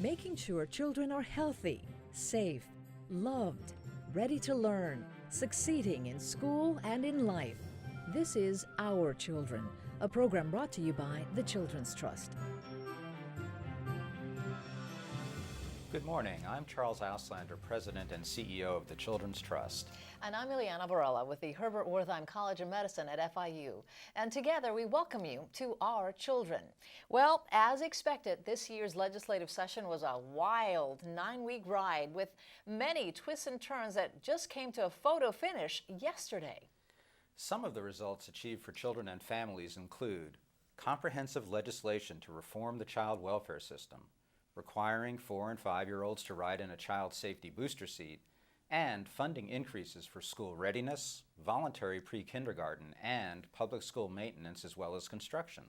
making sure children are healthy, safe, loved, ready to learn, succeeding in school and in life. This is Our Children, a program brought to you by the Children's Trust. Good morning. I'm Charles Auslander, President and CEO of the Children's Trust. And I'm Ileana Barella with the Herbert Wertheim College of Medicine at FIU. And together we welcome you to Our Children. Well, as expected, this year's legislative session was a wild 9-week ride with many twists and turns that just came to a photo finish yesterday. Some of the results achieved for children and families include comprehensive legislation to reform the child welfare system, requiring 4- and 5-year-olds to ride in a child safety booster seat, and funding increases for school readiness, voluntary pre-kindergarten, and public school maintenance as well as construction.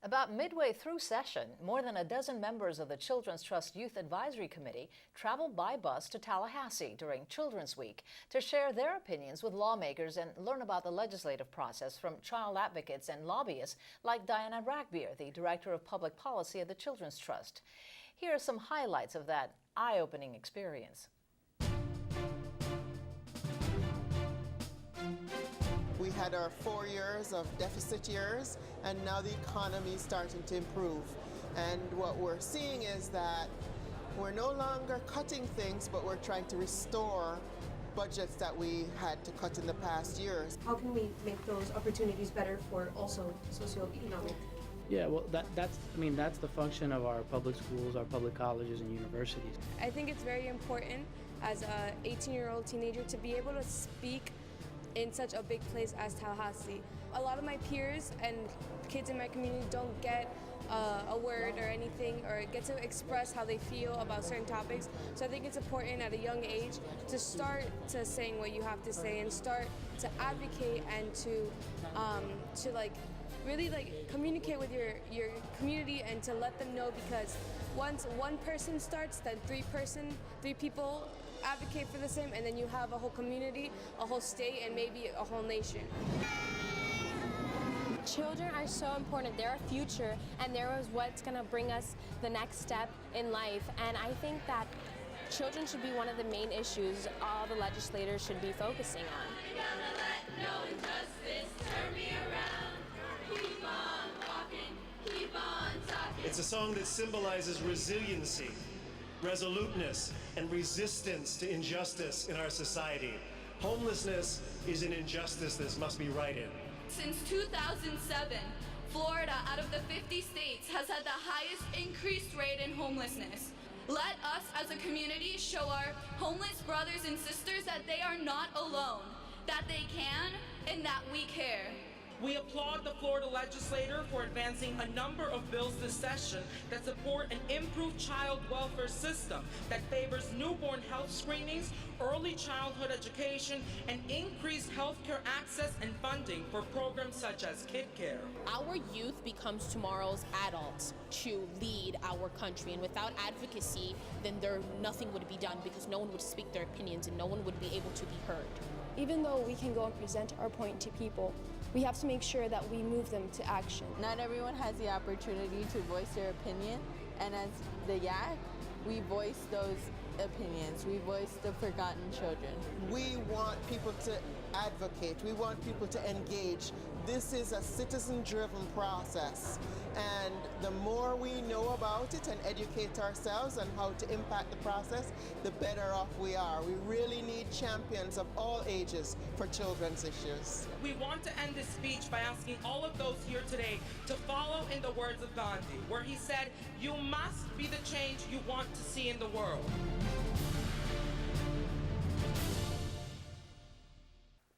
About midway through session, more than a dozen members of the Children's Trust Youth Advisory Committee traveled by bus to Tallahassee during Children's Week to share their opinions with lawmakers and learn about the legislative process from child advocates and lobbyists like Diana Ragbeer, the Director of Public Policy of the Children's Trust. Here are some highlights of that eye-opening experience. We had our 4 years of deficit years, and now the economy is starting to improve. And what we're seeing is that we're no longer cutting things, but we're trying to restore budgets that we had to cut in the past years. How can we make those opportunities better for also socioeconomic? Yeah, well, that's the function of our public schools, our public colleges and universities. I think it's very important as a 18-year-old teenager to be able to speak in such a big place as Tallahassee. A lot of my peers and kids in my community don't get a word or anything or get to express how they feel about certain topics. So I think it's important at a young age to start to saying what you have to say and start to advocate and to really communicate with your community and to let them know, because once one person starts, then three people advocate for the same, and then you have a whole community, a whole state, and maybe a whole nation. Children are so important. They're our future, and they're what's going to bring us the next step in life. And I think that children should be one of the main issues all the legislators should be focusing on. It's a song that symbolizes resiliency, resoluteness, and resistance to injustice in our society. Homelessness is an injustice that must be righted. Since 2007, Florida, out of the 50 states, has had the highest increased rate in homelessness. Let us as a community show our homeless brothers and sisters that they are not alone, that they can, and that we care. We applaud the Florida legislator for advancing a number of bills this session that support an improved child welfare system that favors newborn health screenings, early childhood education, and increased healthcare access and funding for programs such as Kid Care. Our youth becomes tomorrow's adults to lead our country, and without advocacy, then nothing would be done, because no one would speak their opinions and no one would be able to be heard. Even though we can go and present our point to people, we have to make sure that we move them to action. Not everyone has the opportunity to voice their opinion, and as the YAC, we voice those opinions. We voice the forgotten children. We want people to advocate. We want people to engage. This is a citizen-driven process, and the more we know about it and educate ourselves on how to impact the process, the better off we are. We really need champions of all ages for children's issues. We want to end this speech by asking all of those here today to follow in the words of Gandhi, where he said, "You must be the change you want to see in the world."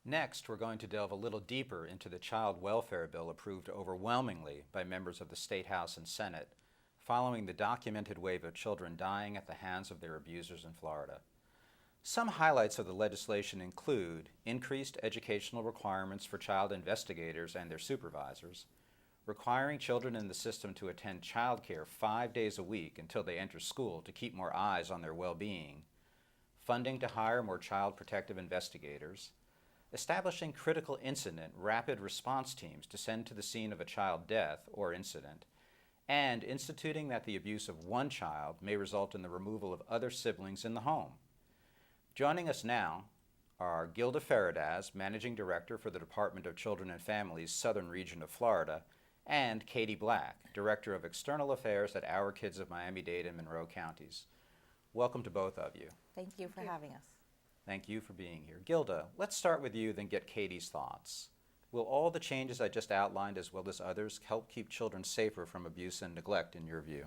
Next, we're going to delve a little deeper into the child welfare bill approved overwhelmingly by members of the State House and Senate, following the documented wave of children dying at the hands of their abusers in Florida. Some highlights of the legislation include increased educational requirements for child investigators and their supervisors, requiring children in the system to attend child care 5 days a week until they enter school to keep more eyes on their well-being, funding to hire more child protective investigators, establishing critical incident rapid response teams to send to the scene of a child death or incident, and instituting that the abuse of one child may result in the removal of other siblings in the home. Joining us now are Gilda Faradaz, Managing Director for the Department of Children and Families, Southern Region of Florida, and Katie Black, Director of External Affairs at Our Kids of Miami-Dade and Monroe Counties. Welcome to both of you. Thank you for having us. Thank you for being here. Gilda, let's start with you, then get Katie's thoughts. Will all the changes I just outlined, as well as others, help keep children safer from abuse and neglect, in your view?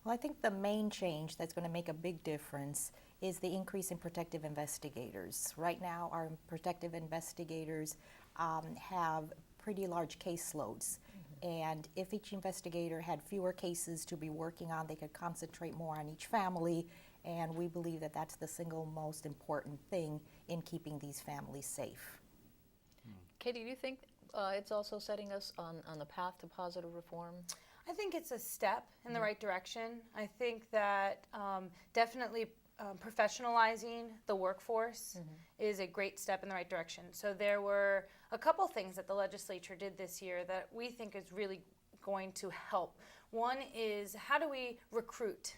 Well, I think the main change that's going to make a big difference is the increase in protective investigators. Right now, our protective investigators have pretty large caseloads. And if each investigator had fewer cases to be working on, they could concentrate more on each family. And we believe that that's the single most important thing in keeping these families safe. Katie, do you think it's also setting us on the path to positive reform? I think it's a step in the right direction. I think that definitely professionalizing the workforce is a great step in the right direction. So there were a couple things that the legislature did this year that we think is really going to help. One is, how do we recruit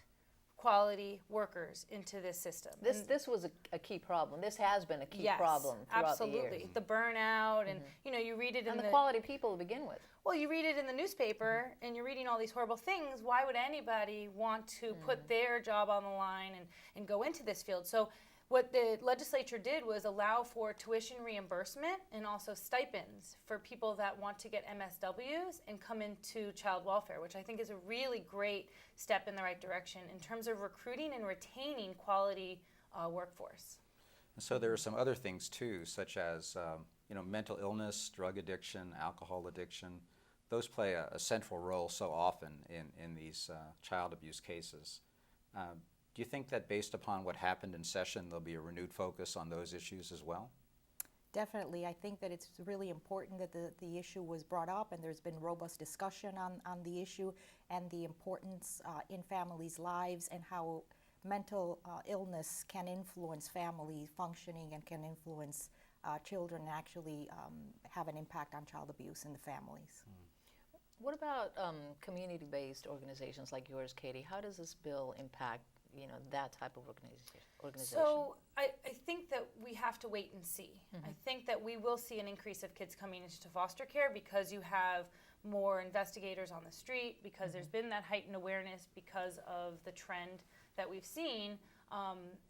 quality workers into this system? This was a key problem. This has been a key problem throughout the years. Absolutely. The burnout, and you read it in the quality people to begin with. Well, you read it in the newspaper, and you're reading all these horrible things. Why would anybody want to put their job on the line and go into this field? So what the legislature did was allow for tuition reimbursement and also stipends for people that want to get MSWs and come into child welfare, which I think is a really great step in the right direction in terms of recruiting and retaining quality workforce. So there are some other things too, such as mental illness, drug addiction, alcohol addiction. Those play a central role so often in these child abuse cases. Do you think that based upon what happened in session, there'll be a renewed focus on those issues as well? Definitely. I think that it's really important that the issue was brought up, and there's been robust discussion on the issue and the importance in families' lives and how mental illness can influence family functioning and can influence children and actually have an impact on child abuse in the families. What about community-based organizations like yours, Katie? How does this bill impact that type of organization? So I think that we have to wait and see. I think that we will see an increase of kids coming into foster care because you have more investigators on the street, because there's been that heightened awareness because of the trend that we've seen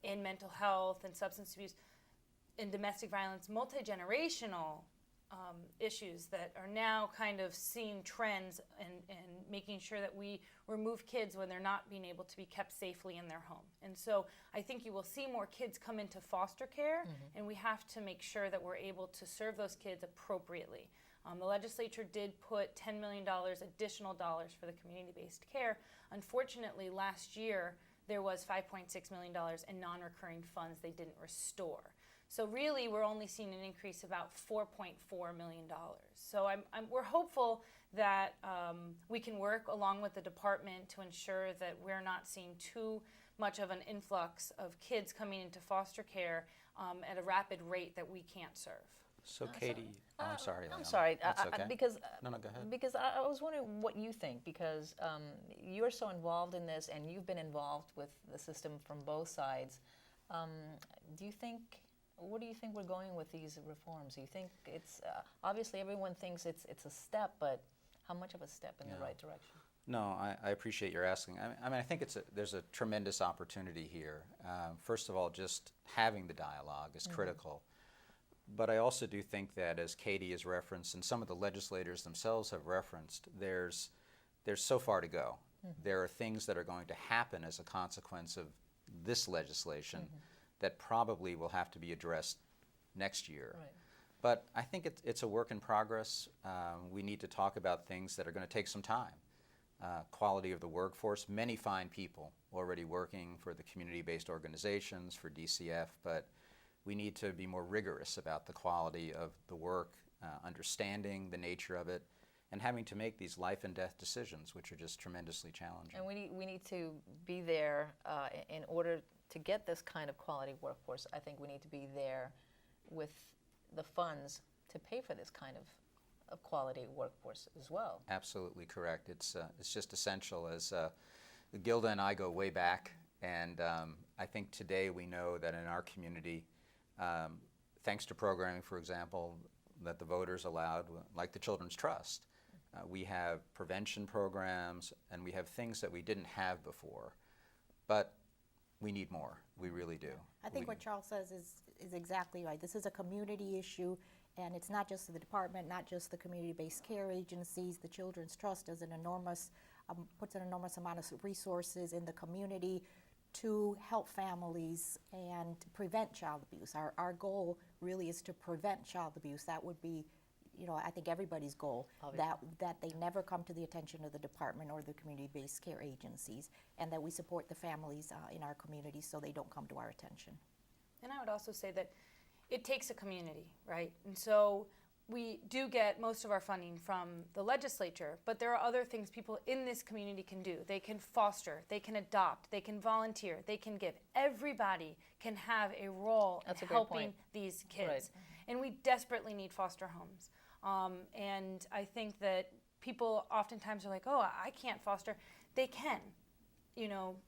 in mental health and substance abuse, in domestic violence, multi-generational issues that are now kind of seeing trends and making sure that we remove kids when they're not being able to be kept safely in their home. And so I think you will see more kids come into foster care, and we have to make sure that we're able to serve those kids appropriately. The legislature did put $10 million additional dollars for the community-based care. Unfortunately, last year there was $5.6 million in non-recurring funds they didn't restore. So really, we're only seeing an increase of about $4.4 million. So we're hopeful that we can work along with the department to ensure that we're not seeing too much of an influx of kids coming into foster care at a rapid rate that we can't serve. So Katie, I'm sorry. I'm sorry, okay. because no, go ahead. Because I was wondering what you think, because you're so involved in this and you've been involved with the system from both sides. What do you think we're going with these reforms? Do you think it's obviously everyone thinks it's a step, but how much of a step in the right direction? No, I appreciate your asking. I mean, I think there's a tremendous opportunity here. First of all, just having the dialogue is critical. But I also do think that, as Katie has referenced, and some of the legislators themselves have referenced, there's so far to go. There are things that are going to happen as a consequence of this legislation that probably will have to be addressed next year. Right. But I think it's a work in progress. We need to talk about things that are going to take some time. Quality of the workforce, many fine people already working for the community-based organizations, for DCF, but we need to be more rigorous about the quality of the work, understanding the nature of it, and having to make these life and death decisions, which are just tremendously challenging. And we need to be there in order to get this kind of quality workforce. I think we need to be there with the funds to pay for this kind of a quality workforce as well. Absolutely correct. It's just essential. As Gilda and I go way back, and I think today we know that in our community, thanks to programming, for example, that the voters allowed, like the Children's Trust, we have prevention programs, and we have things that we didn't have before. But we need more. We really do. I think what Charles says is exactly right. This is a community issue, and it's not just the department, not just the community-based care agencies. The Children's Trust does puts an enormous amount of resources in the community to help families and prevent child abuse. Our goal really is to prevent child abuse. That would be, I think everybody's goal, that they never come to the attention of the department or the community-based care agencies, and that we support the families in our community so they don't come to our attention. And I would also say that it takes a community, right? And so we do get most of our funding from the legislature, but there are other things people in this community can do. They can foster, they can adopt, they can volunteer, they can give. Everybody can have a role in helping these kids. Right. And we desperately need foster homes. And I think that people oftentimes are like, oh, I can't foster. They can.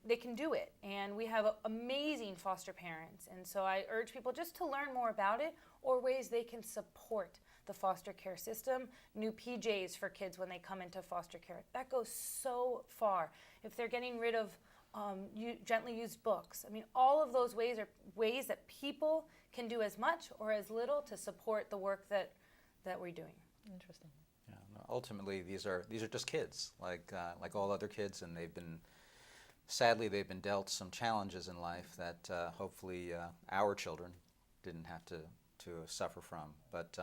They can do it. And we have amazing foster parents. And so I urge people just to learn more about it or ways they can support the foster care system. New PJs for kids when they come into foster care. That goes so far. If they're getting rid of gently used books. I mean, all of those ways are ways that people can do as much or as little to support the work that we're doing. Interesting. Yeah, no, ultimately, these are just kids, like all other kids, and sadly, they've been dealt some challenges in life that hopefully our children didn't have to suffer from. But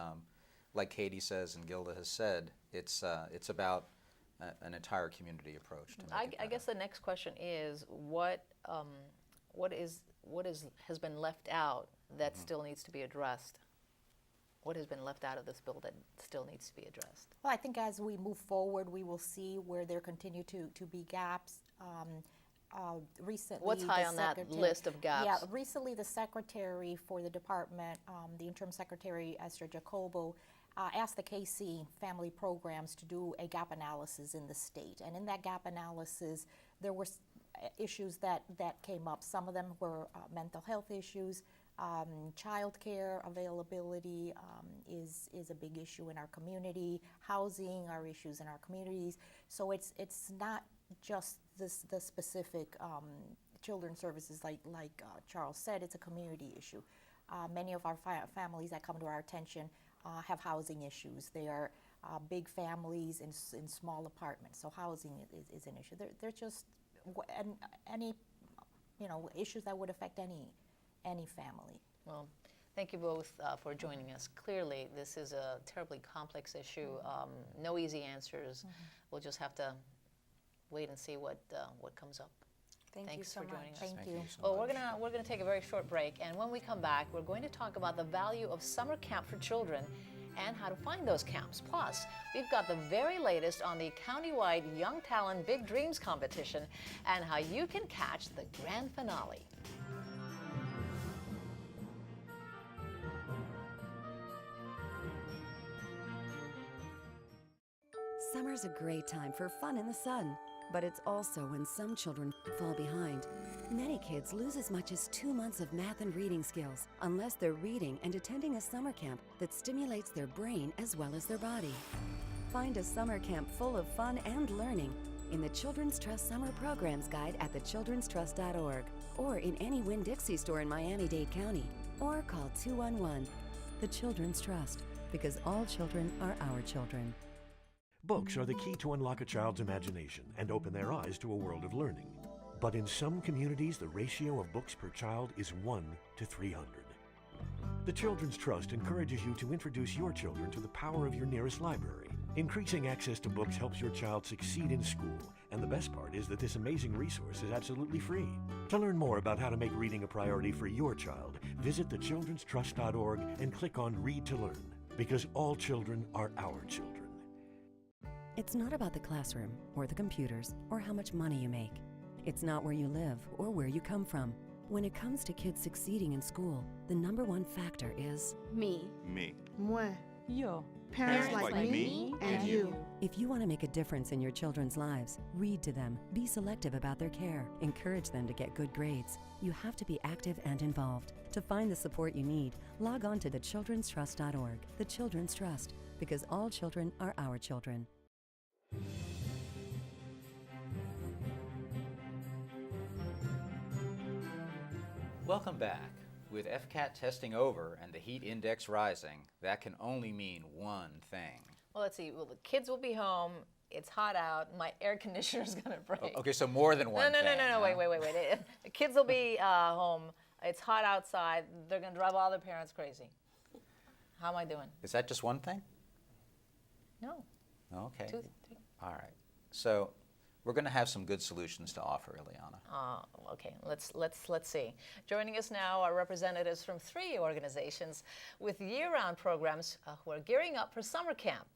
like Katie says and Gilda has said, it's about an entire community approach to make it I guess the next question is what has been left out that still needs to be addressed? What has been left out of this bill that still needs to be addressed? Well, I think as we move forward, we will see where there continue to be gaps. Recently, what's high on that list of gaps? Yeah, recently the secretary for the department, the interim secretary, Esther Jacobo, asked the KC Family Programs to do a gap analysis in the state. And in that gap analysis, there were issues that came up. Some of them were mental health issues. Child care availability is a big issue in our community. Housing are issues in our communities. So it's not just the specific children's services like Charles said. It's a community issue. Many of our families that come to our attention have housing issues. They are big families in small apartments. So housing is an issue. They're just any issues that would affect any family. Well, thank you both for joining us. Clearly, this is a terribly complex issue. No easy answers. We'll just have to wait and see what comes up. Thanks for joining us. Thank you. Well, we're gonna take a very short break, and when we come back, we're going to talk about the value of summer camp for children and how to find those camps. Plus, we've got the very latest on the countywide Young Talent Big Dreams competition and how you can catch the grand finale. Summer's a great time for fun in the sun, but it's also when some children fall behind. Many kids lose as much as 2 months of math and reading skills unless they're reading and attending a summer camp that stimulates their brain as well as their body. Find a summer camp full of fun and learning in the Children's Trust Summer Programs Guide at thechildrenstrust.org or in any Winn-Dixie store in Miami-Dade County, or call 211. The Children's Trust, because all children are our children. Books are the key to unlock a child's imagination and open their eyes to a world of learning. But in some communities, the ratio of books per child is 1 to 300. The Children's Trust encourages you to introduce your children to the power of your nearest library. Increasing access to books helps your child succeed in school, and the best part is that this amazing resource is absolutely free. To learn more about how to make reading a priority for your child, visit thechildrenstrust.org and click on Read to Learn, because all children are our children. It's not about the classroom or the computers or how much money you make. It's not where you live or where you come from. When it comes to kids succeeding in school, the #1 factor is me, me, moi, yo. Parents like me and you. If you want to make a difference in your children's lives, read to them, be selective about their care, encourage them to get good grades. You have to be active and involved. To find the support you need, log on to thechildrenstrust.org. The Children's Trust, because all children are our children. Welcome back. With FCAT testing over and the heat index rising, that can only mean one thing. Well, let's see. Well, the kids will be home. It's hot out. My air conditioner's going to break. Okay, so more than one thing. No. Wait. The kids will be home. It's hot outside. They're going to drive all their parents crazy. How am I doing? Is that just one thing? No. Okay. 2, 3. All right. So we're going to have some good solutions to offer, Ileana. Okay. Let's see. Joining us now are representatives from 3 organizations with year-round programs who are gearing up for summer camp.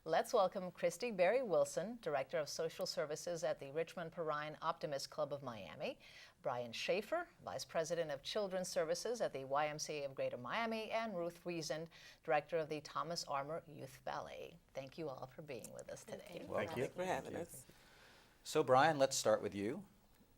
Let's welcome Christy Berry Wilson, Director of Social Services at the Richmond Perrine Optimist Club of Miami, Brian Schaefer, Vice President of Children's Services at the YMCA of Greater Miami, and Ruth Wiesand, Director of the Thomas Armour Youth Ballet. Thank you all for being with us today. Thank you for having us. So Brian, let's start with you.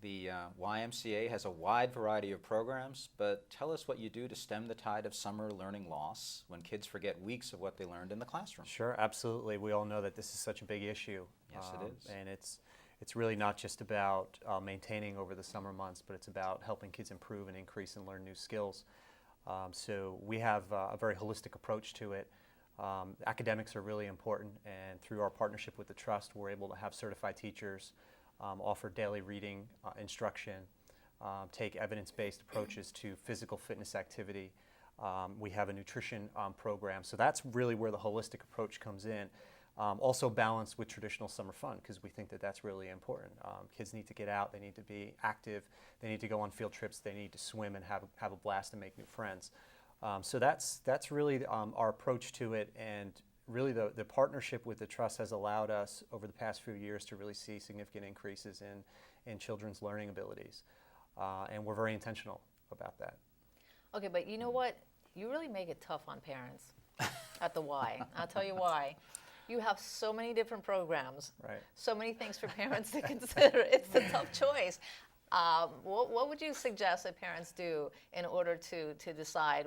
The YMCA has a wide variety of programs, but tell us what you do to stem the tide of summer learning loss when kids forget weeks of what they learned in the classroom. Sure, absolutely. We all know that this is such a big issue. Yes, it is. And it's really not just about maintaining over the summer months, but it's about helping kids improve and increase and learn new skills. So we have a very holistic approach to it. Academics are really important, and through our partnership with the Trust, we're able to have certified teachers offer daily reading instruction, take evidence-based approaches to physical fitness activity. We have a nutrition program, so that's really where the holistic approach comes in. Also balanced with traditional summer fun, because we think that that's really important. Kids need to get out, they need to be active, they need to go on field trips, they need to swim and have a blast and make new friends. So that's really our approach to it, and really the partnership with the Trust has allowed us over the past few years to really see significant increases in children's learning abilities. And we're very intentional about that. Okay, but you know what? You really make it tough on parents at the Y. I'll tell you why. You have so many different programs, right? So many things for parents to consider. It's a tough choice. What would you suggest that parents do in order to decide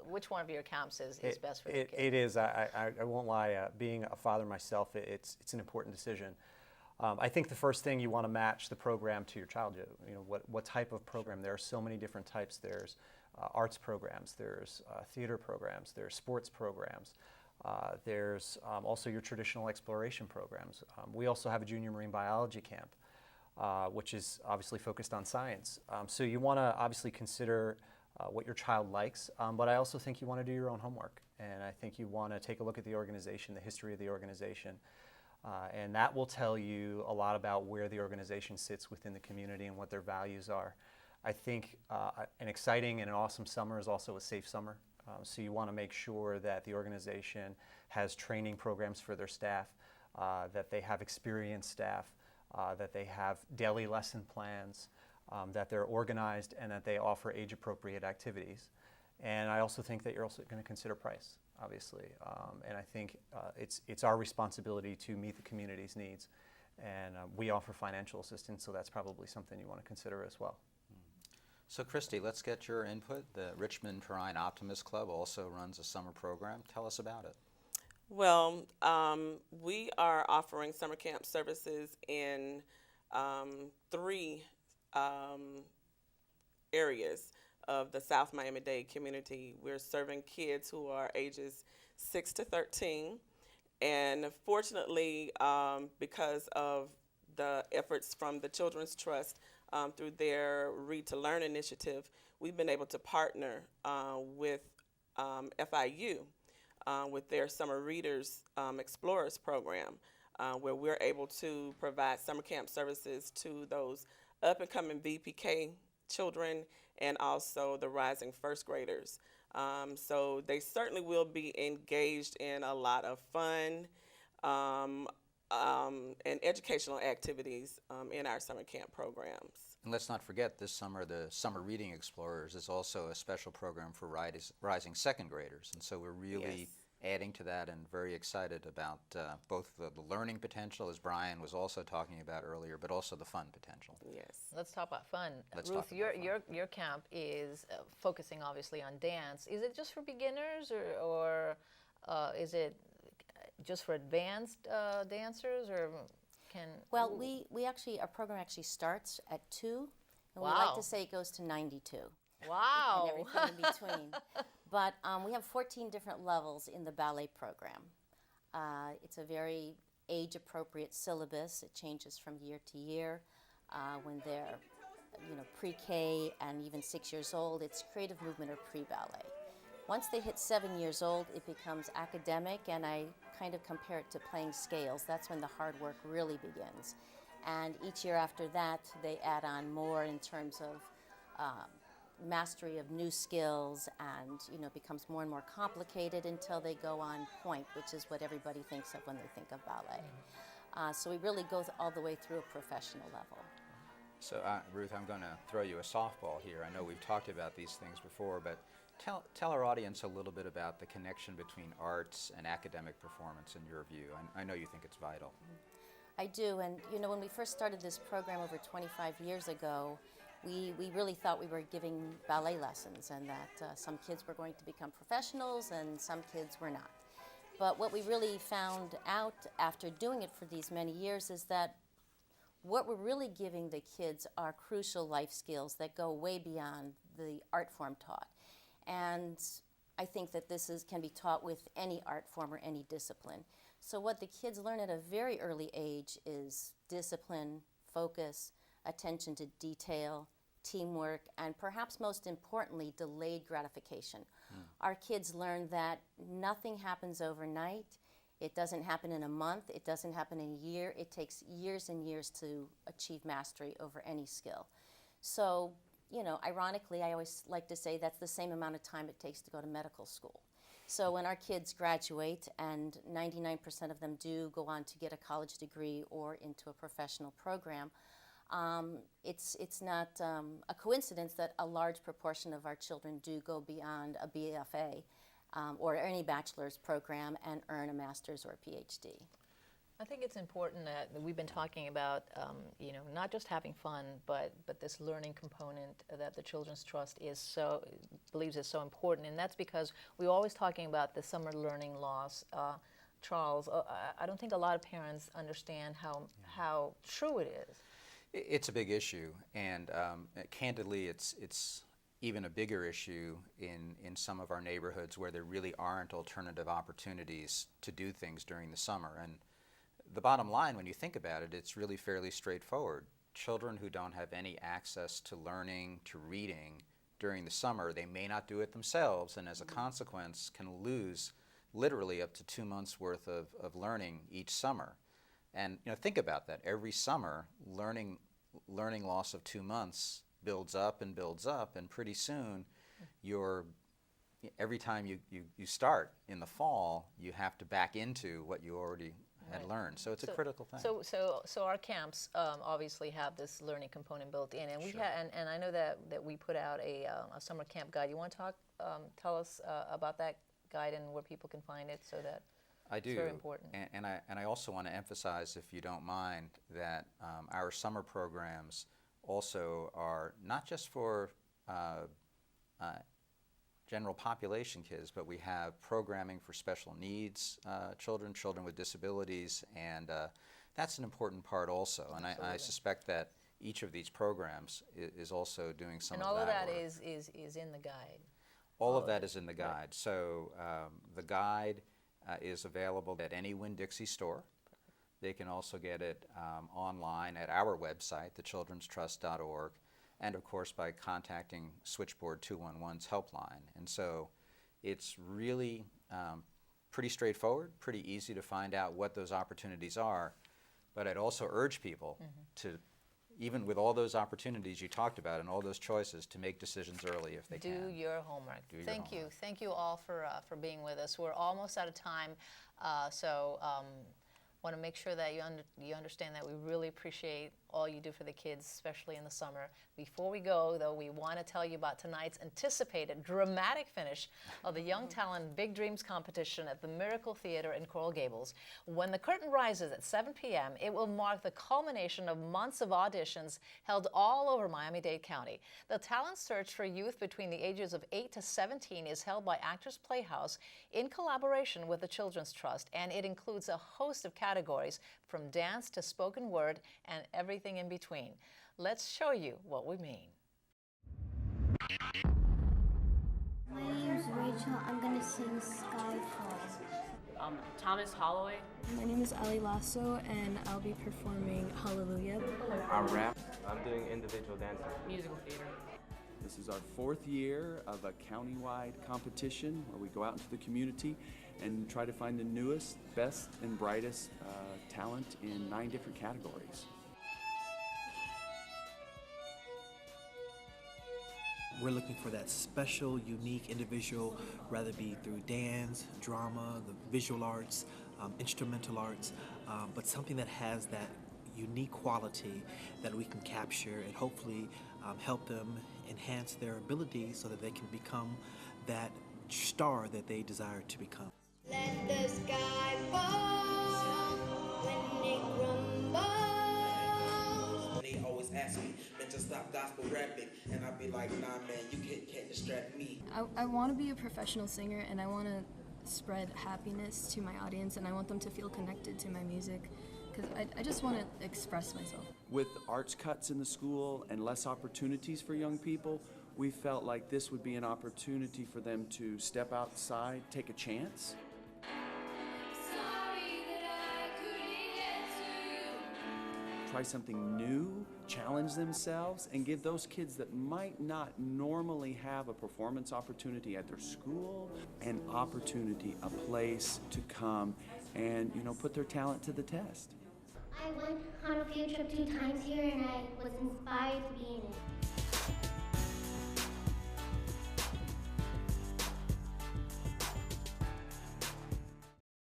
which one of your camps is best for their kid? It is. I won't lie. Being a father myself, it's an important decision. I think the first thing you want to match the program to your child. You know, what type of program? There are so many different types. There's arts programs. There's theater programs. There's sports programs. There's also your traditional exploration programs. We also have a junior marine biology camp, which is obviously focused on science. So you want to obviously consider what your child likes, but I also think you want to do your own homework. And I think you want to take a look at the organization, the history of the organization, and that will tell you a lot about where the organization sits within the community and what their values are. I think an exciting and an awesome summer is also a safe summer. So you want to make sure that the organization has training programs for their staff, that they have experienced staff, that they have daily lesson plans, that they're organized, and that they offer age-appropriate activities. And I also think that you're also going to consider price, obviously. And I think it's our responsibility to meet the community's needs. And we offer financial assistance, so that's probably something you want to consider as well. So Christy, let's get your input. The Richmond Perrine Optimist Club also runs a summer program. Tell us about it. Well, we are offering summer camp services in 3 areas of the South Miami-Dade community. We're serving kids who are ages 6 to 13. And fortunately, because of the efforts from the Children's Trust through their Read to Learn initiative, we've been able to partner with FIU with their Summer Readers Explorers program, where we're able to provide summer camp services to those up-and-coming VPK children and also the rising first graders. So they certainly will be engaged in a lot of fun and educational activities in our summer camp programs. And let's not forget, this summer, the Summer Reading Explorers is also a special program for rising second graders. And so we're really adding to that and very excited about both the learning potential, as Brian was also talking about earlier, but also the fun potential. Yes. Let's talk about fun. Let's Ruth, talk about your camp is focusing obviously on dance. Is it just for beginners, or is it just for advanced dancers, or can? Well, we actually, our program actually starts at 2, and we Wow. like to say it goes to 92. Wow. And everything in between. But we have 14 different levels in the ballet program. It's a very age-appropriate syllabus. It changes from year to year. When they're, pre-K and even 6 years old, it's creative movement or pre-ballet. Once they hit 7 years old, it becomes academic, and I kind of compare it to playing scales. That's when the hard work really begins. And each year after that, they add on more in terms of mastery of new skills, and becomes more and more complicated until they go on point, which is what everybody thinks of when they think of ballet. So we really go all the way through a professional level. So Ruth, I'm going to throw you a softball here. I know we've talked about these things before, but tell our audience a little bit about the connection between arts and academic performance in your view. I know you think it's vital. I do, and when we first started this program over 25 years ago, we really thought we were giving ballet lessons, and that some kids were going to become professionals and some kids were not. But what we really found out after doing it for these many years is that what we're really giving the kids are crucial life skills that go way beyond the art form taught. And I think that can be taught with any art form or any discipline. So what the kids learn at a very early age is discipline, focus, attention to detail, teamwork, and perhaps most importantly, delayed gratification. Our kids learn that nothing happens overnight. It doesn't happen in a month. It doesn't happen in a year. It takes years and years to achieve mastery over any skill. So, ironically, I always like to say that's the same amount of time it takes to go to medical school. So when our kids graduate, and 99% of them do go on to get a college degree or into a professional program, it's not a coincidence that a large proportion of our children do go beyond a BFA or any bachelor's program and earn a master's or a PhD. I think it's important that we've been talking about, not just having fun, but this learning component that the Children's Trust believes is so important, and that's because we're always talking about the summer learning loss. Charles, I don't think a lot of parents understand how true it is. It's a big issue, and candidly, it's even a bigger issue in some of our neighborhoods where there really aren't alternative opportunities to do things during the summer. And the bottom line, when you think about it, it's really fairly straightforward. Children who don't have any access to learning, to reading during the summer, they may not do it themselves, and as a consequence can lose literally up to 2 months worth of learning each summer. And think about that. Every summer, learning loss of 2 months builds up, and pretty soon, every time you start in the fall, you have to back into what you already had learned. So it's a critical thing. So our camps obviously have this learning component built in, and and I know that we put out a summer camp guide. You want to tell us about that guide and where people can find it, so that I do. It's very important. And I also want to emphasize, if you don't mind, that our summer programs also are not just for general population kids, but we have programming for special needs children with disabilities, and that's an important part also. And I suspect that each of these programs is also doing some of that. And all of that work. is in the guide. All of that is in the guide. Right. So the guide is available at any Winn-Dixie store. They can also get it online at our website, thechildrenstrust.org, and of course by contacting Switchboard 211's helpline. And so it's really pretty straightforward, pretty easy to find out what those opportunities are. But I'd also urge people to, even with all those opportunities you talked about and all those choices, to make decisions early if they can. Do your homework. Thank you. Thank you all for being with us. We're almost out of time, so want to make sure that you understand that we really appreciate all you do for the kids, especially in the summer. Before we go, though, we want to tell you about tonight's anticipated dramatic finish of the Young Talent Big Dreams competition at the Miracle Theater in Coral Gables. When the curtain rises at 7 p.m., it will mark the culmination of months of auditions held all over Miami-Dade County. The talent search for youth between the ages of 8 to 17 is held by Actors Playhouse in collaboration with the Children's Trust, and it includes a host of categories from dance to spoken word and everything in between. Let's show you what we mean. My name's Rachel. I'm going to sing Skyfall. Thomas Holloway. My name is Ali Lasso, and I'll be performing Hallelujah. I rap. I'm doing individual dancing. Musical theater. This is our 4th year of a countywide competition where we go out into the community and try to find the newest, best, and brightest talent in 9 different categories. We're looking for that special, unique individual, whether it be through dance, drama, the visual arts, instrumental arts, but something that has that unique quality that we can capture and hopefully help them enhance their ability so that they can become that star that they desire to become. Let the sky fall when it crumbles. They always ask me, man, just stop gospel rapping. And I'd be like, nah, man, you can't distract me. I want to be a professional singer, and I want to spread happiness to my audience, and I want them to feel connected to my music, because I just want to express myself. With arts cuts in the school and less opportunities for young people, we felt like this would be an opportunity for them to step outside, take a chance. Try something new, challenge themselves, and give those kids that might not normally have a performance opportunity at their school an opportunity, a place to come and, put their talent to the test. I went on a field trip 2 times here, and I was inspired to be in it.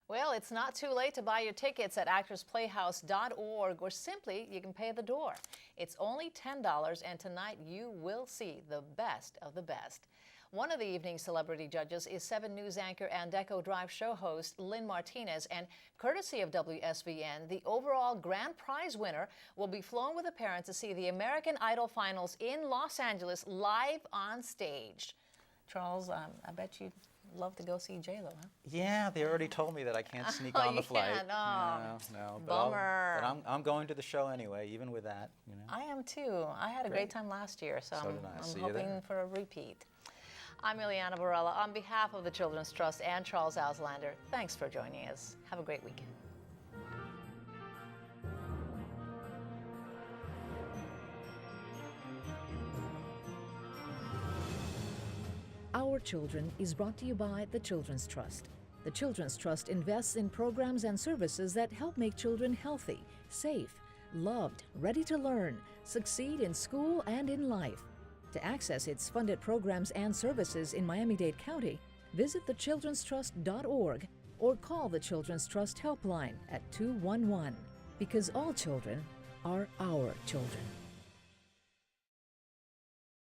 Well, it's not too late to buy your tickets at actorsplayhouse.org, or simply you can pay at the door. It's only $10, and tonight you will see the best of the best. One of the evening's celebrity judges is 7 News anchor and Deco Drive show host Lynn Martinez, and courtesy of WSVN, the overall grand prize winner will be flown with a parent to see the American Idol finals in Los Angeles live on stage. Charles, I bet you'd love to go see J-Lo, huh? Yeah, they already told me that I can't sneak on the flight. Can't. Oh, no, bummer. But I'm going to the show anyway, even with that. I am too. I had a great time last year, so did I. I'm See you hoping there. for a repeat. I'm Ileana Varela. On behalf of the Children's Trust and Charles Auslander, thanks for joining us. Have a great weekend. Our Children is brought to you by the Children's Trust. The Children's Trust invests in programs and services that help make children healthy, safe, loved, ready to learn, succeed in school and in life. To access its funded programs and services in Miami-Dade County, visit thechildrenstrust.org or call the Children's Trust helpline at 211, because all children are our children.